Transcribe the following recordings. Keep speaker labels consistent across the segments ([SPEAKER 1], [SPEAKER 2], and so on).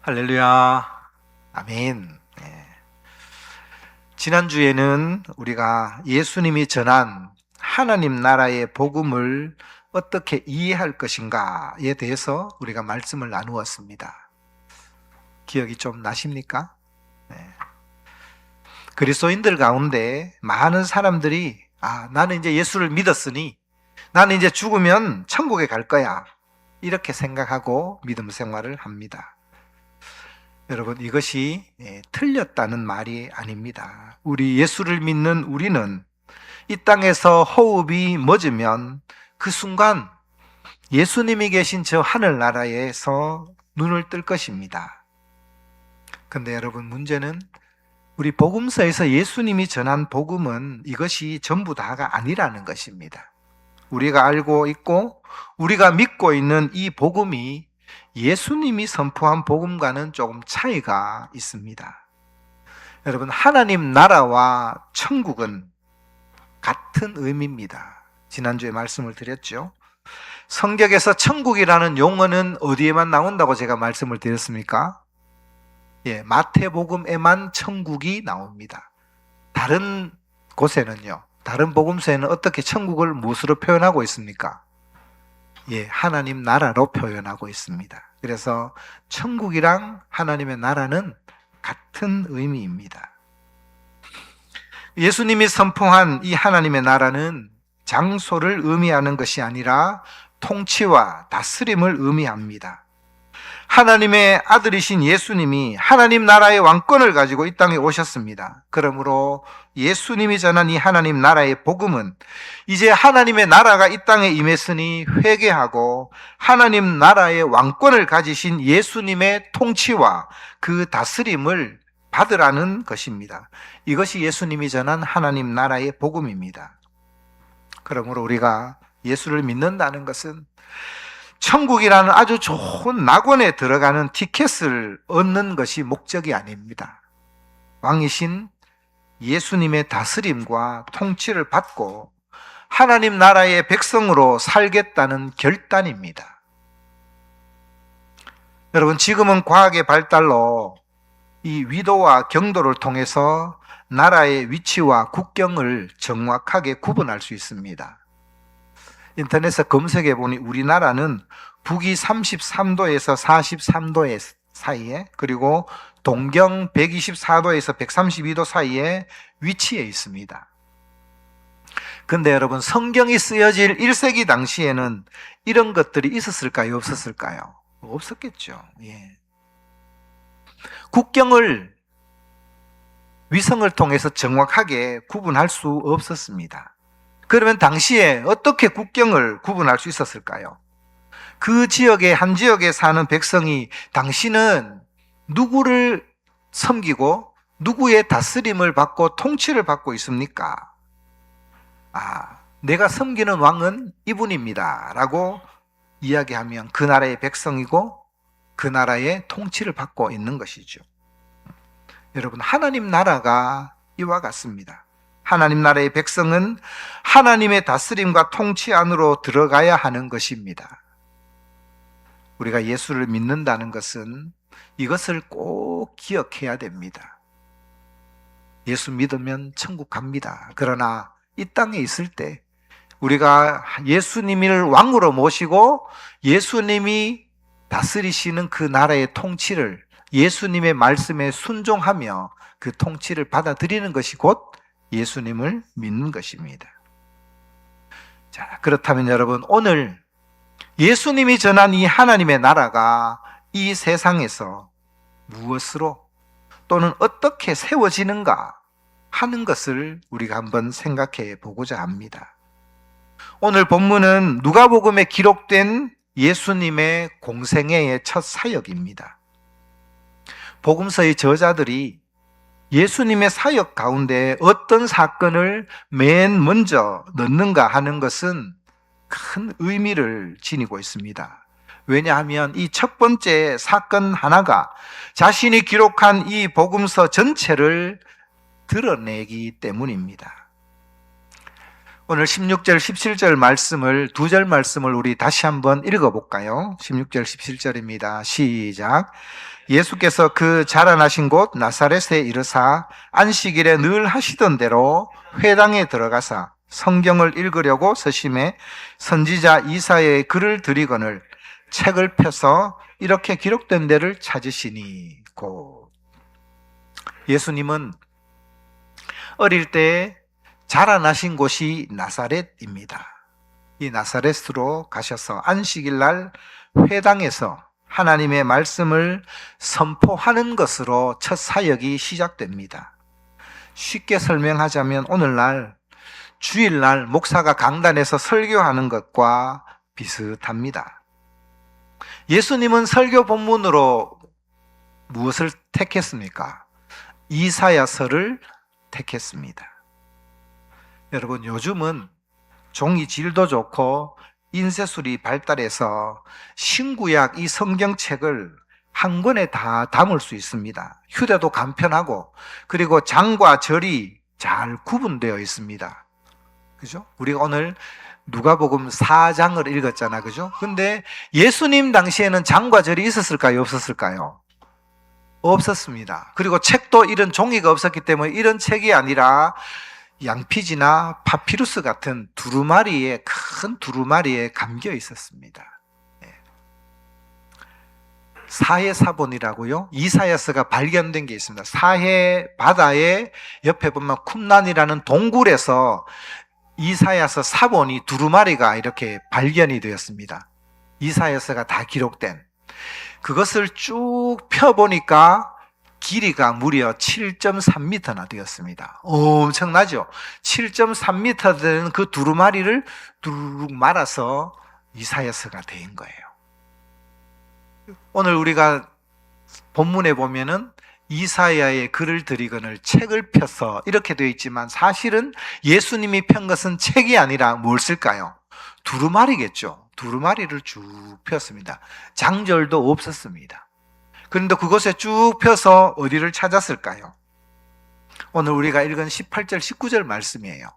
[SPEAKER 1] 할렐루야. 아멘. 네. 지난주에는 우리가 예수님이 전한 하나님 나라의 복음을 어떻게 이해할 것인가에 대해서 우리가 말씀을 나누었습니다. 기억이 좀 나십니까? 네. 그리스도인들 가운데 많은 사람들이 나는 이제 예수를 믿었으니 나는 이제 죽으면 천국에 갈 거야, 이렇게 생각하고 믿음 생활을 합니다. 여러분, 이것이 틀렸다는 말이 아닙니다. 우리 예수를 믿는 우리는 이 땅에서 호흡이 멎으면 그 순간 예수님이 계신 저 하늘나라에서 눈을 뜰 것입니다. 그런데 여러분, 문제는 우리 복음서에서 예수님이 전한 복음은 이것이 전부 다가 아니라는 것입니다. 우리가 알고 있고 우리가 믿고 있는 이 복음이 예수님이 선포한 복음과는 조금 차이가 있습니다. 여러분, 하나님 나라와 천국은 같은 의미입니다. 지난주에 말씀을 드렸죠. 성경에서 천국이라는 용어는 어디에만 나온다고 제가 말씀을 드렸습니까? 마태복음에만 천국이 나옵니다. 다른 곳에는요, 다른 복음서에는 어떻게 천국을 무엇으로 표현하고 있습니까? 하나님 나라로 표현하고 있습니다. 그래서 천국이랑 하나님의 나라는 같은 의미입니다. 예수님이 선포한 이 하나님의 나라는 장소를 의미하는 것이 아니라 통치와 다스림을 의미합니다. 하나님의 아들이신 예수님이 하나님 나라의 왕권을 가지고 이 땅에 오셨습니다. 그러므로 예수님이 전한 이 하나님 나라의 복음은 이제 하나님의 나라가 이 땅에 임했으니 회개하고 하나님 나라의 왕권을 가지신 예수님의 통치와 그 다스림을 받으라는 것입니다. 이것이 예수님이 전한 하나님 나라의 복음입니다. 그러므로 우리가 예수를 믿는다는 것은 천국이라는 아주 좋은 낙원에 들어가는 티켓을 얻는 것이 목적이 아닙니다. 왕이신 예수님의 다스림과 통치를 받고 하나님 나라의 백성으로 살겠다는 결단입니다. 여러분, 지금은 과학의 발달로 이 위도와 경도를 통해서 나라의 위치와 국경을 정확하게 구분할 수 있습니다. 인터넷에 검색해 보니 우리나라는 북위 33도에서 43도 사이에, 그리고 동경 124도에서 132도 사이에 위치해 있습니다. 근데 여러분, 성경이 쓰여질 1세기 당시에는 이런 것들이 있었을까요? 없었을까요? 없었겠죠. 국경을 위성을 통해서 정확하게 구분할 수 없었습니다. 그러면 당시에 어떻게 국경을 구분할 수 있었을까요? 그 지역의 한 지역에 사는 백성이 당신은 누구를 섬기고 누구의 다스림을 받고 통치를 받고 있습니까? 내가 섬기는 왕은 이분입니다 라고 이야기하면 그 나라의 백성이고 그 나라의 통치를 받고 있는 것이죠. 여러분, 하나님 나라가 이와 같습니다. 하나님 나라의 백성은 하나님의 다스림과 통치 안으로 들어가야 하는 것입니다. 우리가 예수를 믿는다는 것은 이것을 꼭 기억해야 됩니다. 예수 믿으면 천국 갑니다. 그러나 이 땅에 있을 때 우리가 예수님을 왕으로 모시고 예수님이 다스리시는 그 나라의 통치를, 예수님의 말씀에 순종하며 그 통치를 받아들이는 것이 곧 예수님을 믿는 것입니다. 자, 그렇다면 여러분, 오늘 예수님이 전한 이 하나님의 나라가 이 세상에서 무엇으로 또는 어떻게 세워지는가 하는 것을 우리가 한번 생각해 보고자 합니다. 오늘 본문은 누가복음에 기록된 예수님의 공생애의 첫 사역입니다. 복음서의 저자들이 예수님의 사역 가운데 어떤 사건을 맨 먼저 넣는가 하는 것은 큰 의미를 지니고 있습니다. 왜냐하면 이 첫 번째 사건 하나가 자신이 기록한 이 복음서 전체를 드러내기 때문입니다. 오늘 16절, 17절 말씀을, 두 절 말씀을 우리 다시 한번 읽어볼까요? 16절, 17절입니다. 시작. 예수께서 그 자라나신 곳 나사렛에 이르사 안식일에 늘 하시던 대로 회당에 들어가사 성경을 읽으려고 서심해 선지자 이사야의 글을 들이거늘 책을 펴서 이렇게 기록된 데를 찾으시니 곧. 예수님은 어릴 때 자라나신 곳이 나사렛입니다. 이 나사렛으로 가셔서 안식일 날 회당에서 하나님의 말씀을 선포하는 것으로 첫 사역이 시작됩니다. 쉽게 설명하자면 오늘날 주일날 목사가 강단에서 설교하는 것과 비슷합니다. 예수님은 설교 본문으로 무엇을 택했습니까? 이사야서를 택했습니다. 여러분, 요즘은 종이 질도 좋고 인쇄술이 발달해서 신구약 이 성경책을 한 권에 다 담을 수 있습니다. 휴대도 간편하고, 그리고 장과 절이 잘 구분되어 있습니다. 그죠? 우리가 오늘 누가복음 4장을 읽었잖아. 그죠? 근데 예수님 당시에는 장과 절이 있었을까요? 없었을까요? 없었습니다. 그리고 책도 이런 종이가 없었기 때문에 이런 책이 아니라 양피지나 파피루스 같은 두루마리에, 큰 두루마리에 감겨 있었습니다. 사해사본이라고요. 이사야서가 발견된 게 있습니다. 사해 바다의 옆에 보면 쿰란이라는 동굴에서 이사야서 사본이 두루마리가 이렇게 발견이 되었습니다. 이사야서가 다 기록된. 그것을 쭉 펴보니까 길이가 무려 7.3m나 되었습니다. 엄청나죠? 7.3m 되는 그 두루마리를 두루룩 말아서 이사야서가 된 거예요. 오늘 우리가 본문에 보면은 이사야의 글을 들이거늘 책을 펴서 이렇게 되어 있지만 사실은 예수님이 편 것은 책이 아니라 뭘 쓸까요? 두루마리겠죠. 두루마리를 쭉 폈습니다. 장절도 없었습니다. 그런데 그것에 쭉 펴서 어디를 찾았을까요? 오늘 우리가 읽은 18절, 19절 말씀이에요.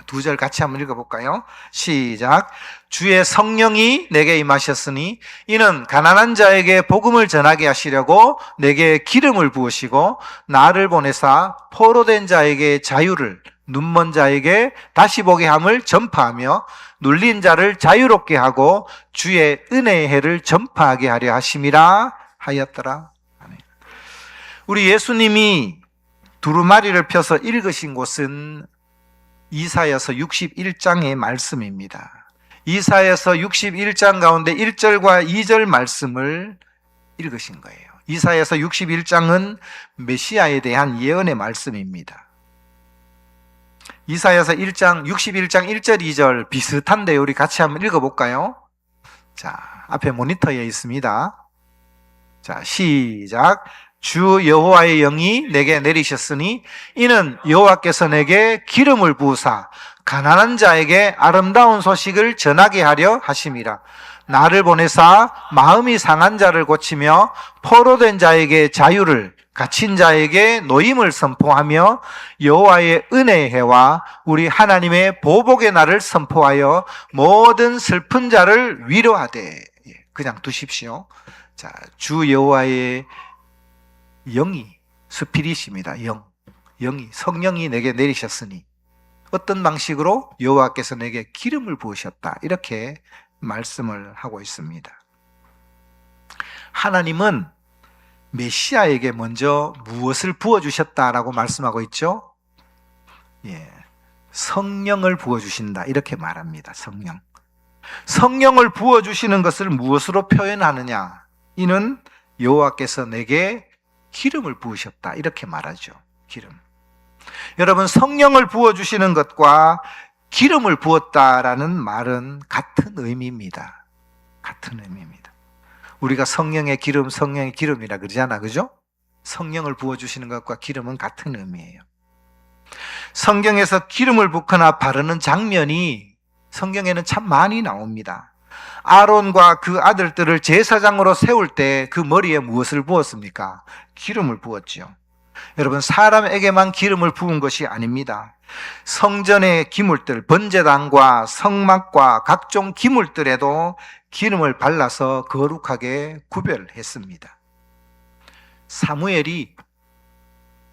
[SPEAKER 1] 두 절 같이 한번 읽어볼까요? 시작. 주의 성령이 내게 임하셨으니 이는 가난한 자에게 복음을 전하게 하시려고 내게 기름을 부으시고 나를 보내사 포로된 자에게 자유를, 눈먼 자에게 다시 보게 함을 전파하며 눌린 자를 자유롭게 하고 주의 은혜의 해를 전파하게 하려 하심이라 하였더라. 우리 예수님이 두루마리를 펴서 읽으신 곳은 이사야서 61장의 말씀입니다. 이사야서 61장 가운데 1절과 2절 말씀을 읽으신 거예요. 이사야서 61장은 메시아에 대한 예언의 말씀입니다. 이사야서 1장, 61장 1절, 2절 비슷한데 우리 같이 한번 읽어볼까요? 자, 앞에 모니터에 있습니다. 자, 시작. 주 여호와의 영이 내게 내리셨으니 이는 여호와께서 내게 기름을 부으사 가난한 자에게 아름다운 소식을 전하게 하려 하심이라. 나를 보내사 마음이 상한 자를 고치며 포로된 자에게 자유를, 갇힌 자에게 노임을 선포하며 여호와의 은혜의 해와 우리 하나님의 보복의 날을 선포하여 모든 슬픈 자를 위로하되. 그냥 두십시오. 자, 주 여호와의 영이, 스피릿입니다. 영이, 성령이 내게 내리셨으니 어떤 방식으로? 여호와께서 내게 기름을 부으셨다. 이렇게 말씀을 하고 있습니다. 하나님은 메시아에게 먼저 무엇을 부어주셨다라고 말씀하고 있죠? 성령을 부어주신다. 이렇게 말합니다. 성령을 부어주시는 것을 무엇으로 표현하느냐? 이는 여호와께서 내게 기름을 부으셨다. 이렇게 말하죠. 기름. 여러분, 성령을 부어주시는 것과 기름을 부었다라는 말은 같은 의미입니다. 같은 의미입니다. 우리가 성령의 기름이라 그러잖아. 그죠? 성령을 부어주시는 것과 기름은 같은 의미예요. 성경에서 기름을 붓거나 바르는 장면이 성경에는 참 많이 나옵니다. 아론과 그 아들들을 제사장으로 세울 때 그 머리에 무엇을 부었습니까? 기름을 부었죠. 여러분, 사람에게만 기름을 부은 것이 아닙니다. 성전의 기물들, 번제단과 성막과 각종 기물들에도 기름을 발라서 거룩하게 구별했습니다. 사무엘이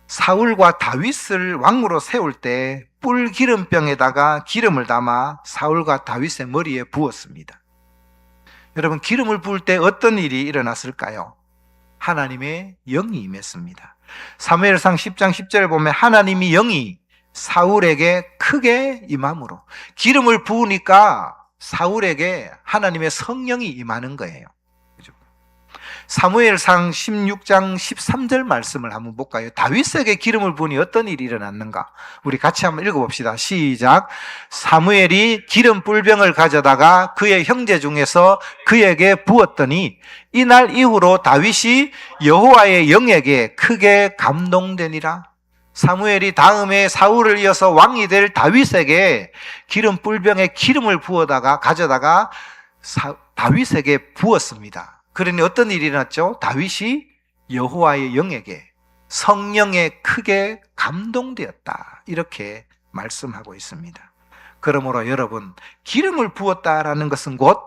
[SPEAKER 1] 사울과 다윗을 왕으로 세울 때 뿔 기름병에다가 기름을 담아 사울과 다윗의 머리에 부었습니다. 여러분, 기름을 부을 때 어떤 일이 일어났을까요? 하나님의 영이 임했습니다. 사무엘상 10장 10절에 보면 하나님이 영이 사울에게 크게 임함으로, 기름을 부으니까 사울에게 하나님의 성령이 임하는 거예요. 사무엘상 16장 13절 말씀을 한번 볼까요? 다윗에게 기름을 부으니 어떤 일이 일어났는가? 우리 같이 한번 읽어봅시다. 시작. 사무엘이 기름 뿔병을 가져다가 그의 형제 중에서 그에게 부었더니 이날 이후로 다윗이 여호와의 영에게 크게 감동되니라. 사무엘이 다음에 사울을 이어서 왕이 될 다윗에게 기름 뿔병에 기름을 부어다가 가져다가 다윗에게 부었습니다. 그러니 어떤 일이 일어났죠? 다윗이 여호와의 영에게, 성령에 크게 감동되었다, 이렇게 말씀하고 있습니다. 그러므로 여러분, 기름을 부었다라는 것은 곧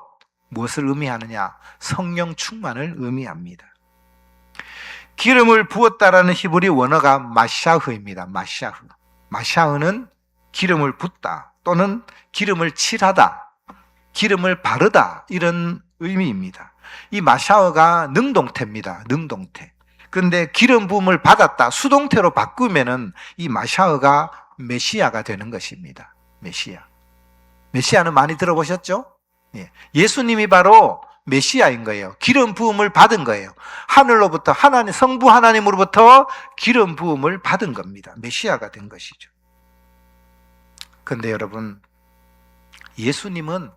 [SPEAKER 1] 무엇을 의미하느냐? 성령 충만을 의미합니다. 기름을 부었다라는 히브리 원어가 마샤흐입니다. 마샤흐는 기름을 붓다 또는 기름을 칠하다, 기름을 바르다, 이런 의미입니다. 이 마샤흐가 능동태입니다. 능동태. 그런데 기름 부음을 받았다, 수동태로 바꾸면은 이 마샤흐가 메시아가 되는 것입니다. 메시아는 많이 들어보셨죠? 예수님이 바로 메시아인 거예요. 기름 부음을 받은 거예요. 하늘로부터, 성부 하나님으로부터 기름 부음을 받은 겁니다. 메시아가 된 것이죠. 그런데 여러분, 예수님은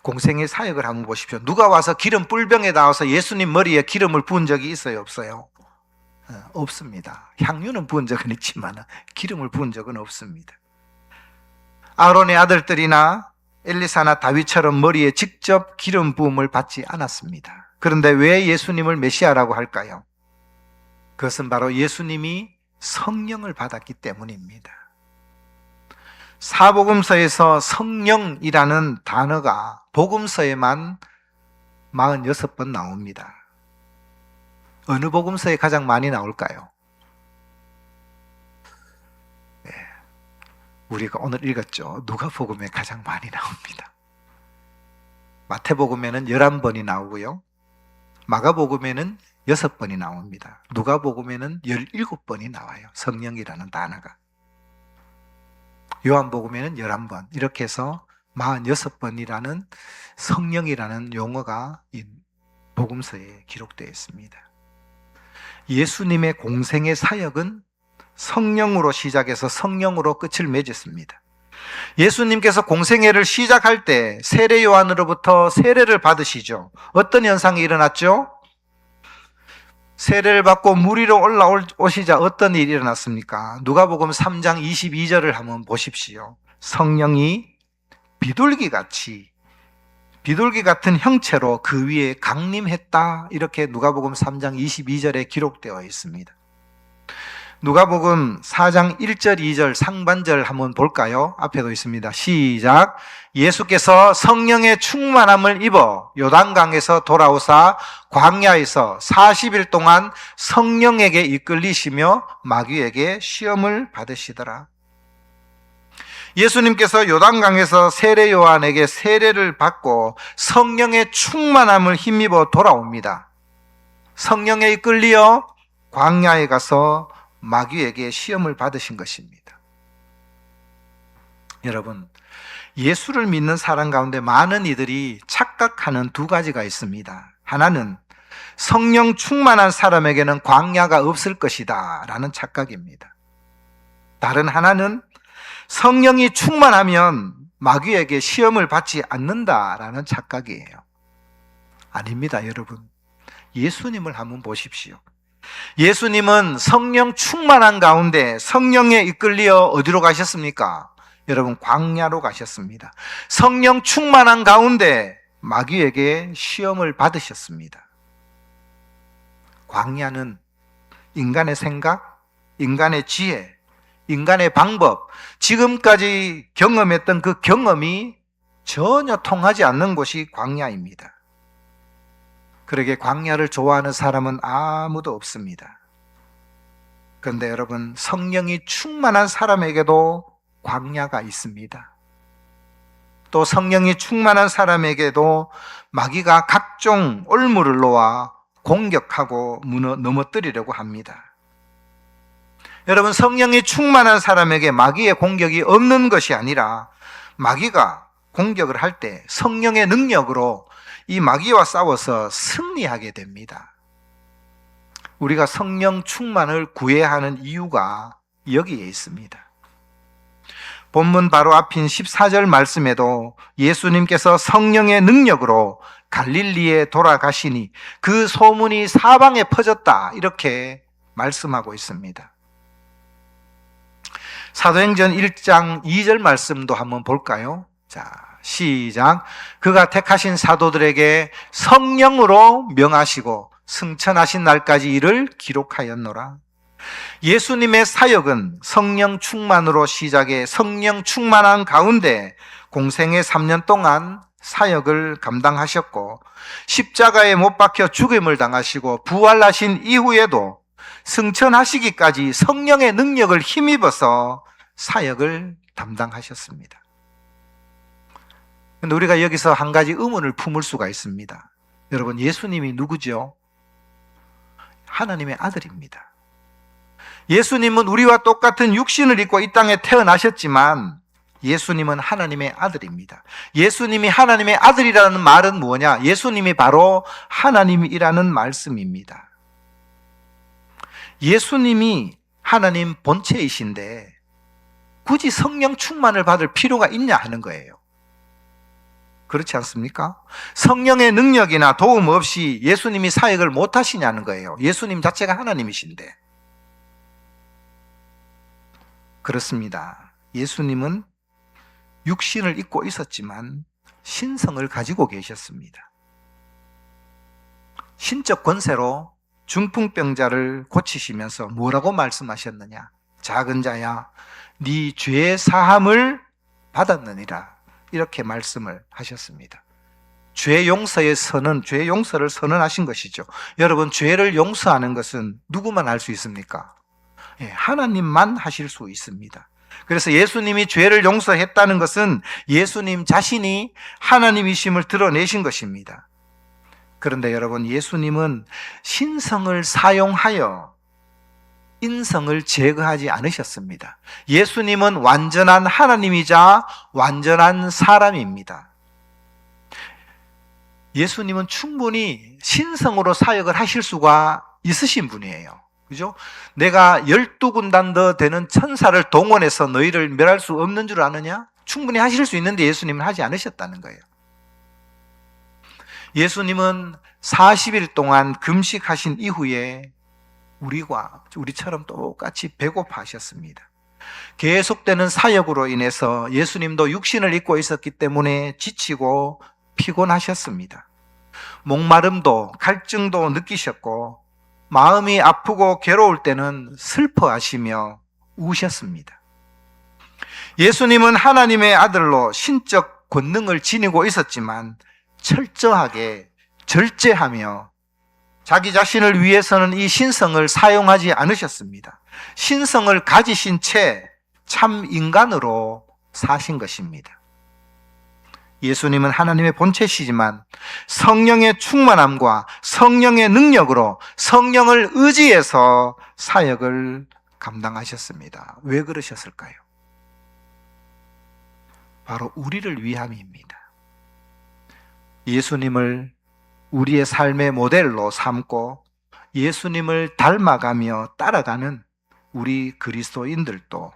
[SPEAKER 1] 공생의 사역을 한번 보십시오. 누가 와서 기름 뿔병에 나와서 예수님 머리에 기름을 부은 적이 있어요? 없어요? 없습니다. 향유는 부은 적은 있지만 기름을 부은 적은 없습니다. 아론의 아들들이나 엘리사나 다윗처럼 머리에 직접 기름 부음을 받지 않았습니다. 그런데 왜 예수님을 메시아라고 할까요? 그것은 바로 예수님이 성령을 받았기 때문입니다. 사복음서에서 성령이라는 단어가 복음서에만 46번 나옵니다. 어느 복음서에 가장 많이 나올까요? 우리가 오늘 읽었죠. 누가복음에 가장 많이 나옵니다. 마태복음에는 11번이 나오고요. 마가복음에는 6번이 나옵니다. 누가복음에는 17번이 나와요. 성령이라는 단어가. 요한복음에는 11번, 이렇게 해서 46번이라는 성령이라는 용어가 이 복음서에 기록되어 있습니다. 예수님의 공생의 사역은 성령으로 시작해서 성령으로 끝을 맺었습니다. 예수님께서 공생애를 시작할 때 세례 요한으로부터 세례를 받으시죠. 어떤 현상이 일어났죠? 세례를 받고 물 위로 올라오시자 어떤 일이 일어났습니까? 누가복음 3장 22절을 한번 보십시오. 성령이 비둘기 같은 형체로 그 위에 강림했다, 이렇게 누가복음 3장 22절에 기록되어 있습니다. 누가복음 4장 1절 2절 상반절 한번 볼까요? 앞에도 있습니다. 시작. 예수께서 성령의 충만함을 입어 요단강에서 돌아오사 광야에서 40일 동안 성령에게 이끌리시며 마귀에게 시험을 받으시더라. 예수님께서 요단강에서 세례 요한에게 세례를 받고 성령의 충만함을 힘입어 돌아옵니다. 성령에 이끌려 광야에 가서 마귀에게 시험을 받으신 것입니다. 여러분, 예수를 믿는 사람 가운데 많은 이들이 착각하는 두 가지가 있습니다. 하나는 성령 충만한 사람에게는 광야가 없을 것이다 라는 착각입니다. 다른 하나는 성령이 충만하면 마귀에게 시험을 받지 않는다라는 착각이에요. 아닙니다, 여러분. 예수님을 한번 보십시오. 예수님은 성령 충만한 가운데 성령에 이끌려 어디로 가셨습니까? 여러분, 광야로 가셨습니다. 성령 충만한 가운데 마귀에게 시험을 받으셨습니다. 광야는 인간의 생각, 인간의 지혜, 인간의 방법, 지금까지 경험했던 그 경험이 전혀 통하지 않는 곳이 광야입니다. 그러게 광야를 좋아하는 사람은 아무도 없습니다. 그런데 여러분, 성령이 충만한 사람에게도 광야가 있습니다. 또 성령이 충만한 사람에게도 마귀가 각종 올무를 놓아 공격하고 넘어뜨리려고 합니다. 여러분, 성령이 충만한 사람에게 마귀의 공격이 없는 것이 아니라 마귀가 공격을 할 때 성령의 능력으로 이 마귀와 싸워서 승리하게 됩니다. 우리가 성령 충만을 구해야 하는 이유가 여기에 있습니다. 본문 바로 앞인 14절 말씀에도 예수님께서 성령의 능력으로 갈릴리에 돌아가시니 그 소문이 사방에 퍼졌다, 이렇게 말씀하고 있습니다. 사도행전 1장 2절 말씀도 한번 볼까요? 자, 시작. 그가 택하신 사도들에게 성령으로 명하시고 승천하신 날까지 이를 기록하였노라. 예수님의 사역은 성령 충만으로 시작해 성령 충만한 가운데 공생의 3년 동안 사역을 감당하셨고, 십자가에 못 박혀 죽임을 당하시고 부활하신 이후에도 승천하시기까지 성령의 능력을 힘입어서 사역을 담당하셨습니다. 그런데 우리가 여기서 한 가지 의문을 품을 수가 있습니다. 여러분, 예수님이 누구죠? 하나님의 아들입니다. 예수님은 우리와 똑같은 육신을 입고 이 땅에 태어나셨지만 예수님은 하나님의 아들입니다. 예수님이 하나님의 아들이라는 말은 뭐냐? 예수님이 바로 하나님이라는 말씀입니다. 예수님이 하나님 본체이신데 굳이 성령 충만을 받을 필요가 있냐 하는 거예요. 그렇지 않습니까? 성령의 능력이나 도움 없이 예수님이 사역을 못 하시냐는 거예요. 예수님 자체가 하나님이신데. 그렇습니다. 예수님은 육신을 입고 있었지만 신성을 가지고 계셨습니다. 신적 권세로 중풍병자를 고치시면서 뭐라고 말씀하셨느냐? 작은 자야, 네 죄의 사함을 받았느니라, 이렇게 말씀을 하셨습니다. 죄 용서의 선언, 죄 용서를 선언하신 것이죠. 여러분, 죄를 용서하는 것은 누구만 할 수 있습니까? 하나님만 하실 수 있습니다. 그래서 예수님이 죄를 용서했다는 것은 예수님 자신이 하나님이심을 드러내신 것입니다. 그런데 여러분, 예수님은 신성을 사용하여 인성을 제거하지 않으셨습니다. 예수님은 완전한 하나님이자 완전한 사람입니다. 예수님은 충분히 신성으로 사역을 하실 수가 있으신 분이에요. 그죠? 내가 12군단 더 되는 천사를 동원해서 너희를 멸할 수 없는 줄 아느냐? 충분히 하실 수 있는데 예수님은 하지 않으셨다는 거예요. 예수님은 40일 동안 금식하신 이후에 우리처럼 똑같이 배고파하셨습니다. 계속되는 사역으로 인해서 예수님도 육신을 입고 있었기 때문에 지치고 피곤하셨습니다. 목마름도 갈증도 느끼셨고, 마음이 아프고 괴로울 때는 슬퍼하시며 우셨습니다. 예수님은 하나님의 아들로 신적 권능을 지니고 있었지만 철저하게 절제하며 자기 자신을 위해서는 이 신성을 사용하지 않으셨습니다. 신성을 가지신 채 참 인간으로 사신 것입니다. 예수님은 하나님의 본체시지만 성령의 충만함과 성령의 능력으로 성령을 의지해서 사역을 감당하셨습니다. 왜 그러셨을까요? 바로 우리를 위함입니다. 예수님을 우리의 삶의 모델로 삼고 예수님을 닮아가며 따라가는 우리 그리스도인들도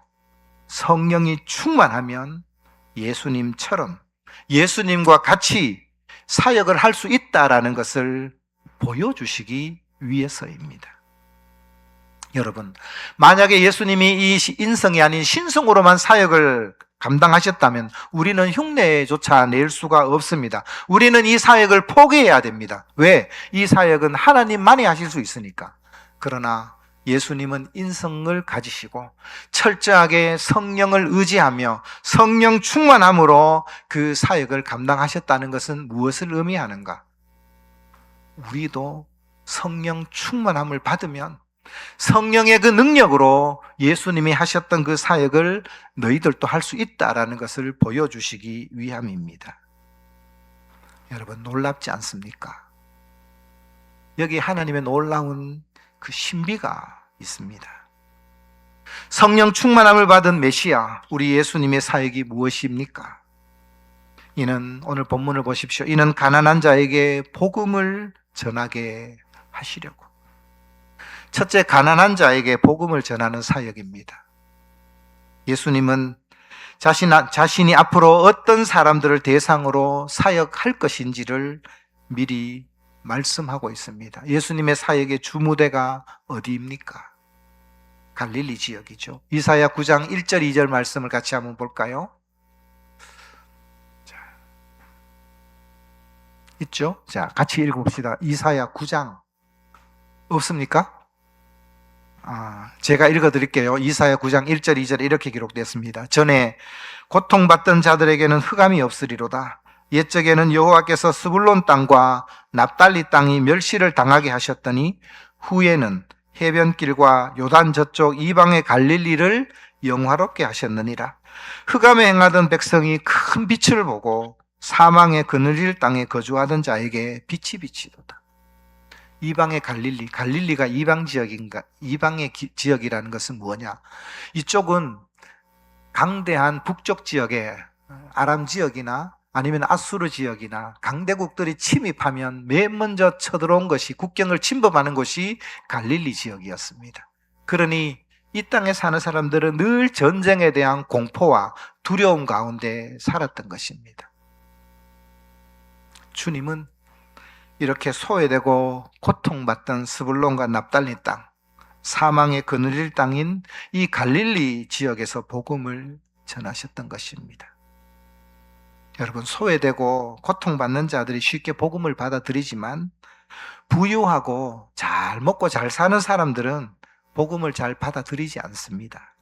[SPEAKER 1] 성령이 충만하면 예수님처럼, 예수님과 같이 사역을 할 수 있다라는 것을 보여주시기 위해서입니다. 여러분, 만약에 예수님이 이 인성이 아닌 신성으로만 사역을 감당하셨다면 우리는 흉내조차 낼 수가 없습니다. 우리는 이 사역을 포기해야 됩니다. 왜? 이 사역은 하나님만이 하실 수 있으니까. 그러나 예수님은 인성을 가지시고 철저하게 성령을 의지하며 성령 충만함으로 그 사역을 감당하셨다는 것은 무엇을 의미하는가? 우리도 성령 충만함을 받으면 성령의 그 능력으로 예수님이 하셨던 그 사역을 너희들도 할 수 있다라는 것을 보여주시기 위함입니다. 여러분, 놀랍지 않습니까? 여기 하나님의 놀라운 그 신비가 있습니다. 성령 충만함을 받은 메시아, 우리 예수님의 사역이 무엇입니까? 이는 오늘 본문을 보십시오. 이는 가난한 자에게 복음을 전하게 하시려고. 첫째, 가난한 자에게 복음을 전하는 사역입니다. 예수님은 자신이 앞으로 어떤 사람들을 대상으로 사역할 것인지를 미리 말씀하고 있습니다. 예수님의 사역의 주무대가 어디입니까? 갈릴리 지역이죠. 이사야 9장 1절 2절 말씀을 같이 한번 볼까요? 자, 있죠? 자, 같이 읽어봅시다. 이사야 9장 없습니까? 제가 읽어드릴게요. 이사야 9장 1절 2절 이렇게 기록되었습니다. 전에 고통받던 자들에게는 흑암이 없으리로다. 옛적에는 여호와께서 스불론 땅과 납달리 땅이 멸시를 당하게 하셨더니 후에는 해변길과 요단 저쪽 이방의 갈릴리를 영화롭게 하셨느니라. 흑암에 행하던 백성이 큰 빛을 보고 사망의 그늘질 땅에 거주하던 자에게 빛이 비치도다. 이방의 갈릴리가 이방 지역인가? 이방의 지역이라는 것은 뭐냐? 이쪽은 강대한 북쪽 지역에 아람 지역이나 아니면 아수르 지역이나 강대국들이 침입하면 맨 먼저 쳐들어온 것이, 국경을 침범하는 곳이 갈릴리 지역이었습니다. 그러니 이 땅에 사는 사람들은 늘 전쟁에 대한 공포와 두려움 가운데 살았던 것입니다. 주님은 이렇게 소외되고 고통받던 스불론과 납달리 땅, 사망의 그늘질 땅인 이 갈릴리 지역에서 복음을 전하셨던 것입니다. 여러분, 소외되고 고통받는 자들이 쉽게 복음을 받아들이지만 부유하고 잘 먹고 잘 사는 사람들은 복음을 잘 받아들이지 않습니다.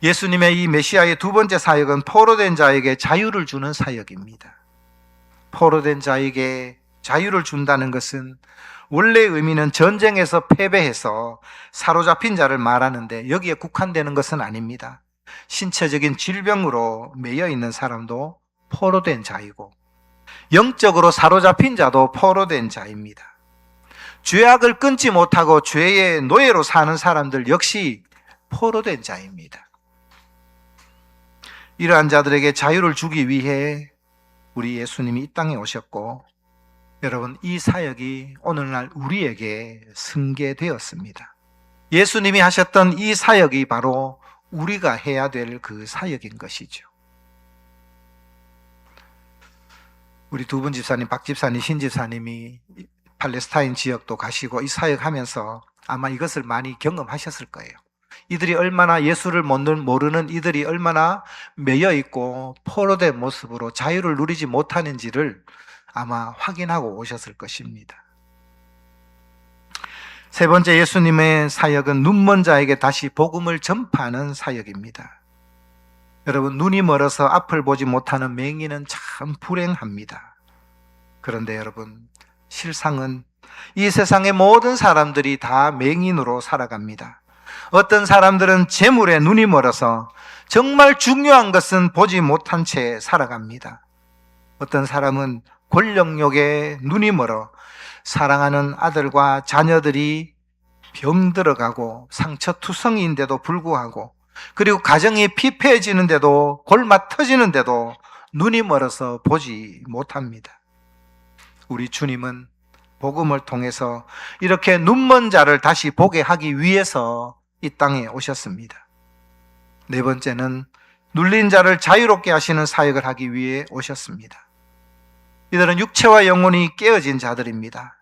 [SPEAKER 1] 예수님의 이 메시아의 두 번째 사역은 포로된 자에게 자유를 주는 사역입니다. 포로된 자에게 자유를 준다는 것은 원래 의미는 전쟁에서 패배해서 사로잡힌 자를 말하는데 여기에 국한되는 것은 아닙니다. 신체적인 질병으로 매여 있는 사람도 포로된 자이고 영적으로 사로잡힌 자도 포로된 자입니다. 죄악을 끊지 못하고 죄의 노예로 사는 사람들 역시 포로된 자입니다. 이러한 자들에게 자유를 주기 위해 우리 예수님이 이 땅에 오셨고, 여러분, 이 사역이 오늘날 우리에게 승계되었습니다. 예수님이 하셨던 이 사역이 바로 우리가 해야 될 그 사역인 것이죠. 우리 두 분 집사님, 박 집사님, 신 집사님이 팔레스타인 지역도 가시고 이 사역하면서 아마 이것을 많이 경험하셨을 거예요. 이들이 얼마나 예수를 모르는 이들이 얼마나 매여 있고 포로된 모습으로 자유를 누리지 못하는지를 아마 확인하고 오셨을 것입니다. 세 번째, 예수님의 사역은 눈먼 자에게 다시 복음을 전파하는 사역입니다. 여러분, 눈이 멀어서 앞을 보지 못하는 맹인은 참 불행합니다. 그런데 여러분, 실상은 이 세상의 모든 사람들이 다 맹인으로 살아갑니다. 어떤 사람들은 재물에 눈이 멀어서 정말 중요한 것은 보지 못한 채 살아갑니다. 어떤 사람은 권력욕에 눈이 멀어 사랑하는 아들과 자녀들이 병들어가고 상처투성이인데도 불구하고, 그리고 가정이 피폐해지는데도, 골마 터지는데도 눈이 멀어서 보지 못합니다. 우리 주님은 복음을 통해서 이렇게 눈먼 자를 다시 보게 하기 위해서 이 땅에 오셨습니다. 네 번째는 눌린 자를 자유롭게 하시는 사역을 하기 위해 오셨습니다. 이들은 육체와 영혼이 깨어진 자들입니다.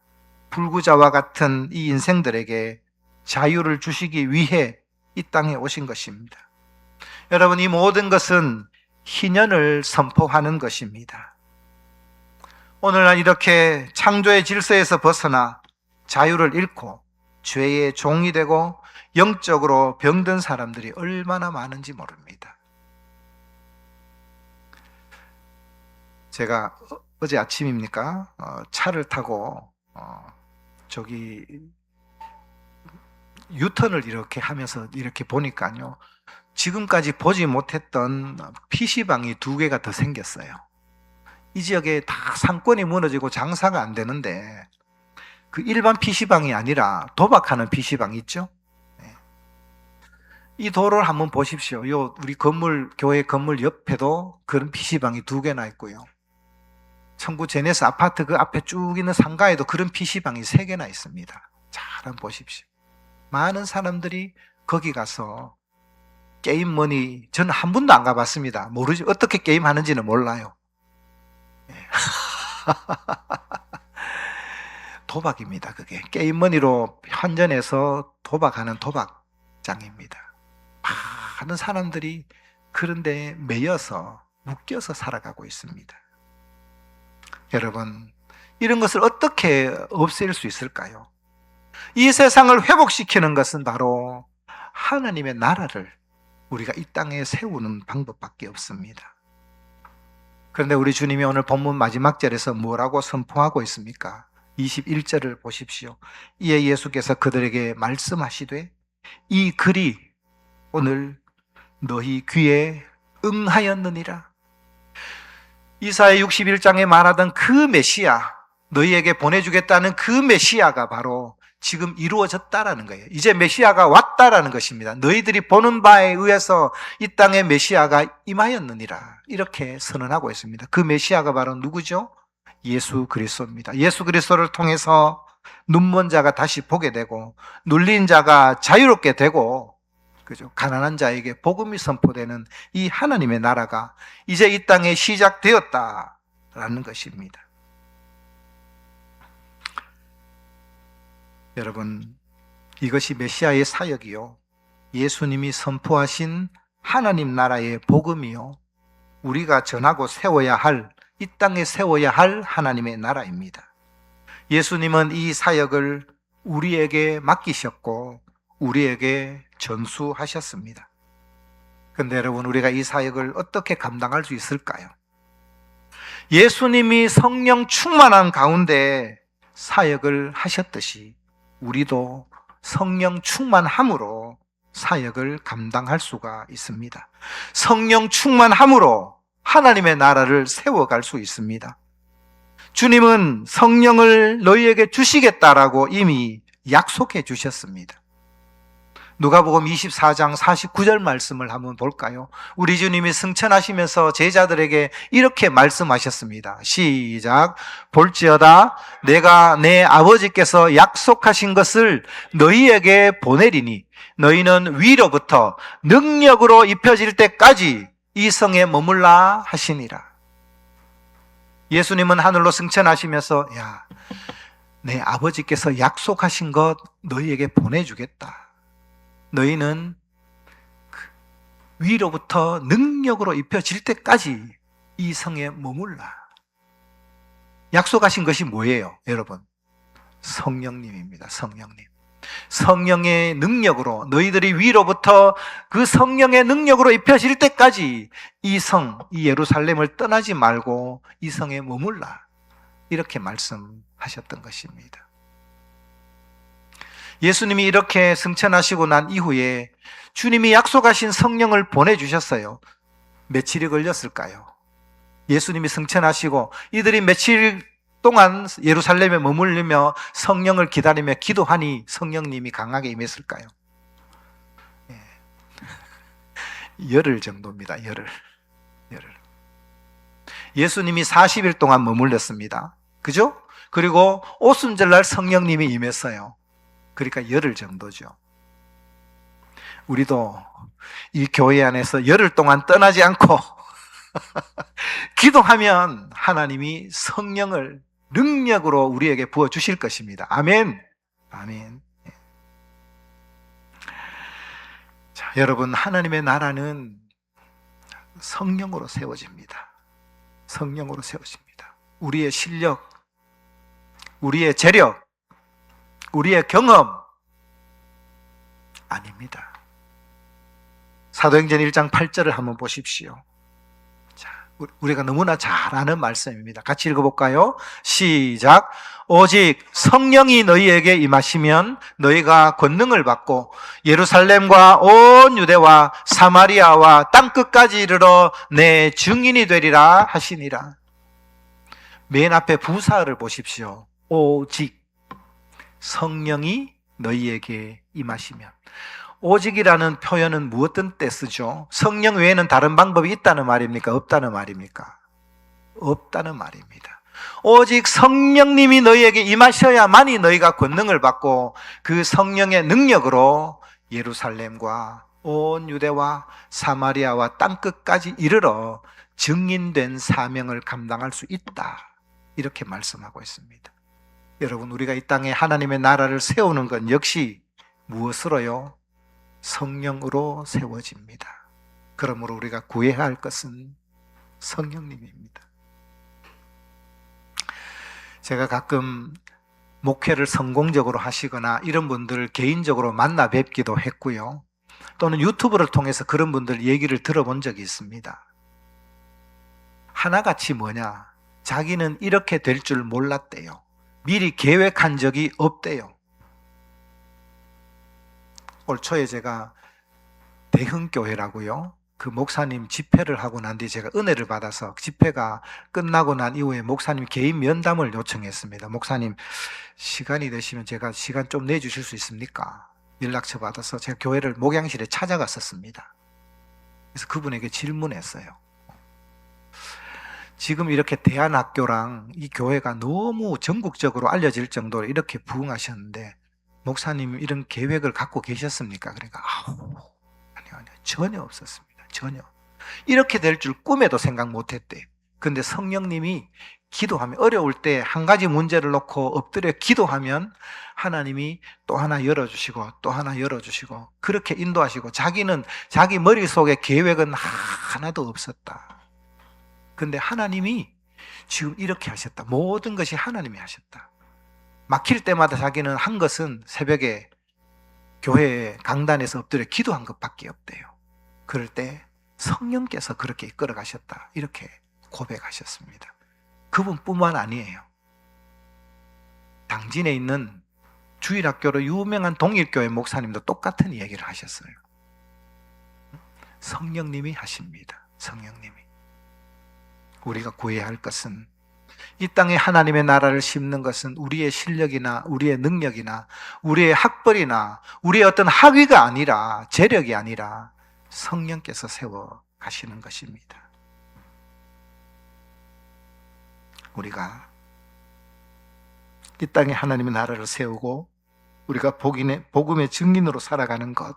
[SPEAKER 1] 불구자와 같은 이 인생들에게 자유를 주시기 위해 이 땅에 오신 것입니다. 여러분, 이 모든 것은 희년을 선포하는 것입니다. 오늘날 이렇게 창조의 질서에서 벗어나 자유를 잃고 죄의 종이 되고 영적으로 병든 사람들이 얼마나 많은지 모릅니다. 제가 어제 아침입니까? 차를 타고 저기 유턴을 이렇게 하면서 이렇게 보니까요, 지금까지 보지 못했던 PC방이 2개가 더 생겼어요. 이 지역에 다 상권이 무너지고 장사가 안 되는데 그 일반 PC방이 아니라 도박하는 PC방 있죠? 네. 이 도로를 한번 보십시오. 우리 교회 건물 옆에도 그런 PC방이 2개나 있고요. 청구 제네스 아파트 그 앞에 쭉 있는 상가에도 그런 PC방이 3개나 있습니다. 잘 한번 보십시오. 많은 사람들이 거기 가서 게임머니, 저는 한 번도 안 가봤습니다. 모르죠. 어떻게 게임하는지는 몰라요. 도박입니다. 그게 게임머니로 환전해서 도박하는 도박장입니다. 많은 사람들이 그런데 매여서 묶여서 살아가고 있습니다. 여러분, 이런 것을 어떻게 없앨 수 있을까요? 이 세상을 회복시키는 것은 바로 하나님의 나라를 우리가 이 땅에 세우는 방법밖에 없습니다. 그런데 우리 주님이 오늘 본문 마지막 절에서 뭐라고 선포하고 있습니까? 21절을 보십시오. 이에 예수께서 그들에게 말씀하시되 이 글이 오늘 너희 귀에 응하였느니라. 이사야 61장에 말하던 그 메시아, 너희에게 보내주겠다는 그 메시아가 바로 지금 이루어졌다라는 거예요. 이제 메시아가 왔다라는 것입니다. 너희들이 보는 바에 의해서 이 땅에 메시아가 임하였느니라, 이렇게 선언하고 있습니다. 그 메시아가 바로 누구죠? 예수 그리스도입니다. 예수 그리스도를 통해서 눈먼 자가 다시 보게 되고 눌린 자가 자유롭게 되고, 그죠? 가난한 자에게 복음이 선포되는 이 하나님의 나라가 이제 이 땅에 시작되었다라는 것입니다. 여러분, 이것이 메시아의 사역이요, 예수님이 선포하신 하나님 나라의 복음이요, 우리가 전하고 세워야 할, 이 땅에 세워야 할 하나님의 나라입니다. 예수님은 이 사역을 우리에게 맡기셨고 우리에게 전수하셨습니다. 그런데 여러분, 우리가 이 사역을 어떻게 감당할 수 있을까요? 예수님이 성령 충만한 가운데 사역을 하셨듯이 우리도 성령 충만함으로 사역을 감당할 수가 있습니다. 성령 충만함으로 하나님의 나라를 세워갈 수 있습니다. 주님은 성령을 너희에게 주시겠다라고 이미 약속해 주셨습니다. 누가복음 24장 49절 말씀을 한번 볼까요? 우리 주님이 승천하시면서 제자들에게 이렇게 말씀하셨습니다. 시작. 볼지어다 내가 내 아버지께서 약속하신 것을 너희에게 보내리니 너희는 위로부터 능력으로 입혀질 때까지 이 성에 머물라 하시니라. 예수님은 하늘로 승천하시면서 내 아버지께서 약속하신 것 너희에게 보내주겠다. 너희는 위로부터 능력으로 입혀질 때까지 이 성에 머물라. 약속하신 것이 뭐예요, 여러분? 성령님입니다. 성령님. 성령의 능력으로, 너희들이 위로부터 그 성령의 능력으로 입혀질 때까지 이 성, 이 예루살렘을 떠나지 말고 이 성에 머물라, 이렇게 말씀하셨던 것입니다. 예수님이 이렇게 승천하시고 난 이후에 주님이 약속하신 성령을 보내주셨어요. 며칠이 걸렸을까요? 예수님이 승천하시고 이들이 며칠 동안 예루살렘에 머물며 성령을 기다리며 기도하니 성령님이 강하게 임했을까요? 열흘 정도입니다. 열흘. 예수님이 40일 동안 머물렀습니다. 그죠? 그리고 오순절날 성령님이 임했어요. 그러니까 열흘 정도죠. 우리도 이 교회 안에서 열흘 동안 떠나지 않고 기도하면 하나님이 성령을 능력으로 우리에게 부어주실 것입니다. 아멘. 아멘. 자, 여러분, 하나님의 나라는 성령으로 세워집니다. 성령으로 세워집니다. 우리의 실력, 우리의 재력, 우리의 경험, 아닙니다. 사도행전 1장 8절을 한번 보십시오. 자, 우리가 너무나 잘 아는 말씀입니다. 같이 읽어볼까요? 시작. 오직 성령이 너희에게 임하시면 너희가 권능을 받고 예루살렘과 온 유대와 사마리아와 땅끝까지 이르러 내 증인이 되리라 하시니라. 맨 앞에 부사를 보십시오. 오직 성령이 너희에게 임하시면. 오직이라는 표현은 무엇든 때 쓰죠? 성령 외에는 다른 방법이 있다는 말입니까? 없다는 말입니까? 없다는 말입니다. 오직 성령님이 너희에게 임하셔야만이 너희가 권능을 받고 그 성령의 능력으로 예루살렘과 온 유대와 사마리아와 땅끝까지 이르러 증인된 사명을 감당할 수 있다. 이렇게 말씀하고 있습니다. 여러분, 우리가 이 땅에 하나님의 나라를 세우는 건 역시 무엇으로요? 성령으로 세워집니다. 그러므로 우리가 구해야 할 것은 성령님입니다. 제가 가끔 목회를 성공적으로 하시거나 이런 분들을 개인적으로 만나 뵙기도 했고요. 또는 유튜브를 통해서 그런 분들 얘기를 들어본 적이 있습니다. 하나같이 뭐냐? 자기는 이렇게 될 줄 몰랐대요. 미리 계획한 적이 없대요. 올 초에 제가 대흥교회라고요. 그 목사님 집회를 하고 난 뒤에 제가 은혜를 받아서 집회가 끝나고 난 이후에 목사님 개인 면담을 요청했습니다. 목사님, 시간이 되시면 제가 시간 좀 내주실 수 있습니까? 연락처 받아서 제가 교회를 목양실에 찾아갔었습니다. 그래서 그분에게 질문했어요. 지금 이렇게 대안학교랑 이 교회가 너무 전국적으로 알려질 정도로 이렇게 부흥하셨는데 목사님 이런 계획을 갖고 계셨습니까? 그러니까 아니요, 전혀 없었습니다. 전혀. 이렇게 될 줄 꿈에도 생각 못했대요. 근데 성령님이 기도하면, 어려울 때 한 가지 문제를 놓고 엎드려 기도하면 하나님이 또 하나 열어주시고 또 하나 열어주시고 그렇게 인도하시고, 자기는 자기 머릿속에 계획은 하나도 없었다. 근데 하나님이 지금 이렇게 하셨다. 모든 것이 하나님이 하셨다. 막힐 때마다 자기는 한 것은 새벽에 교회 강단에서 엎드려 기도한 것밖에 없대요. 그럴 때 성령께서 그렇게 이끌어 가셨다. 이렇게 고백하셨습니다. 그분뿐만 아니에요. 당진에 있는 주일학교로 유명한 동일교회 목사님도 똑같은 얘기를 하셨어요. 성령님이 하십니다. 성령님이. 우리가 구해야 할 것은, 이 땅에 하나님의 나라를 심는 것은 우리의 실력이나 우리의 능력이나 우리의 학벌이나 우리의 어떤 학위가 아니라, 재력이 아니라 성령께서 세워 가시는 것입니다. 우리가 이 땅에 하나님의 나라를 세우고 우리가 복음의 증인으로 살아가는 것,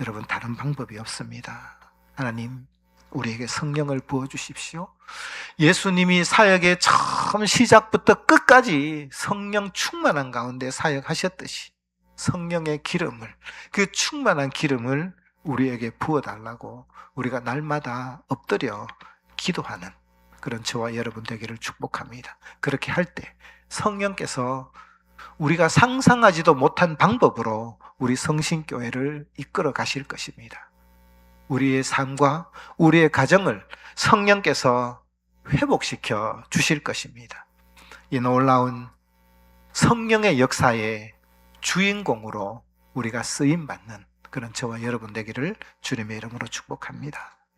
[SPEAKER 1] 여러분, 다른 방법이 없습니다. 하나님, 우리에게 성령을 부어주십시오. 예수님이 사역의 처음 시작부터 끝까지 성령 충만한 가운데 사역하셨듯이 성령의 기름을, 그 충만한 기름을 우리에게 부어달라고 우리가 날마다 엎드려 기도하는 그런 저와 여러분 되기를 축복합니다. 그렇게 할 때 성령께서 우리가 상상하지도 못한 방법으로 우리 성신교회를 이끌어 가실 것입니다. 우리의 삶과 우리의 가정을 성령께서 회복시켜 주실 것입니다. 이 놀라운 성령의 역사의 주인공으로 우리가 쓰임받는 그런 저와 여러분 되기를 주님의 이름으로 축복합니다.